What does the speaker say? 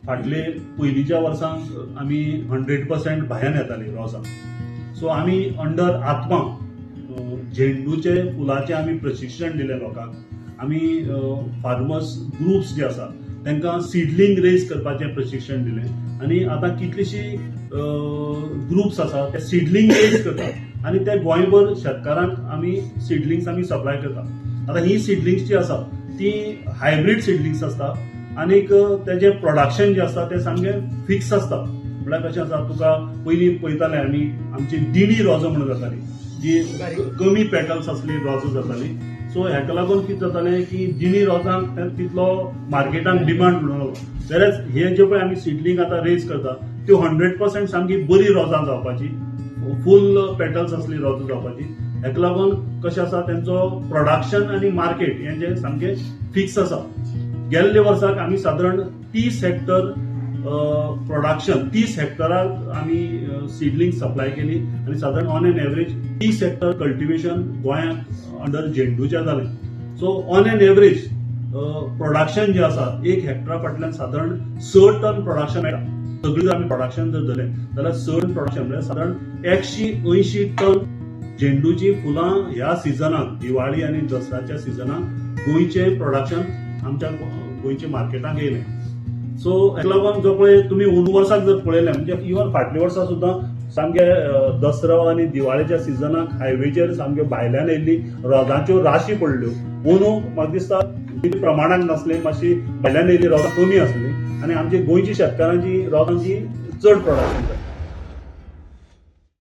फाटले पयलींच्या वर्सांक आमी 100% भायल्यान येताली रोजां. सो आमी अंडर आत्मा झेंडूचे फुलाचे आमी प्रशिक्षण दिले लोकांक. आमी फार्मर्स ग्रुप्स जे आसा तांकां सीडलिंग रेज करपाचें प्रशिक्षण दिलें आनी आतां कितलीशीं ग्रुप्स आसा ते सीडलिंग रेज करतात आनी ते गोंयभर शेतकारांक आमी सीडलिंग्स आमी सप्लाय करतात. आतां ही सीडलिंग्स जी आसा ती हायब्रीड सीडलिंग्स आसता आनीक तेजें प्रोडक्शन जें आसता तें सामकें फिक्स आसता. म्हळ्यार कशें आसा तुका पयलीं पळयताले आमी आमची दिणी रोजां म्हणून जाताली जी कमी पेटल्स आसली रोजां जाताली. सो हेका लागून कितें जातालें की दिणी रोजांक तितलो मार्केटांत डिमांड म्हणून वेरेज हे जे पळय आमी सीडलिंग आतां रेज करता त्यो 100% सामकी बरी रोजां जावपाची, फूल पेटल्स असली रोजां जावपाची. हेका लागून कशें आसा तेंचो प्रोडक्शन आनी मार्केट हें जें सामकें फिक्स आसा. गेल्ले वर्साक आमी सादारण 30 हेक्टर प्रोडक्शन 30 हेक्टराक आमी सीडलिंग सप्लाय केली आनी सादारण on an average 30 hectare cultivation गोंयांत अंडर झेंडूच्या जालें. So on an average production जें आसा 1 हेक्टरा फाटल्यान सादारण 6 टन प्रोडक्शन मेळटा. सगळीं आमी प्रोडक्शन जर धरलें जाल्यार 6 टन प्रोडक्शन म्हळ्यार सादारण 180 टन झेंडूची फुलां ह्या सिजनाक दिवाळी आनी दसऱ्याच्या सिजनाक गोंयचें प्रोडक्शन आमच्या गोंयच्या मार्केटांत येयलें. सो हेका लागून जो पळय तुमी अंदू वर्साक जर पळयलें म्हणजे इवन फाटल्या वर्सा सुद्दां सामके दसरो आनी दिवाळेच्या सिजनाक हायवेचेर सामक्यो भायल्यान येयल्ली रोजांच्यो राशी पडल्यो. अंदू म्हाका दिसता प्रमाणाक नासली, मातशी भायल्यान येयल्ली रोजां कमी आसली आनी आमची गोंयची शेतकारांची रोजांची चड प्रोडक्शन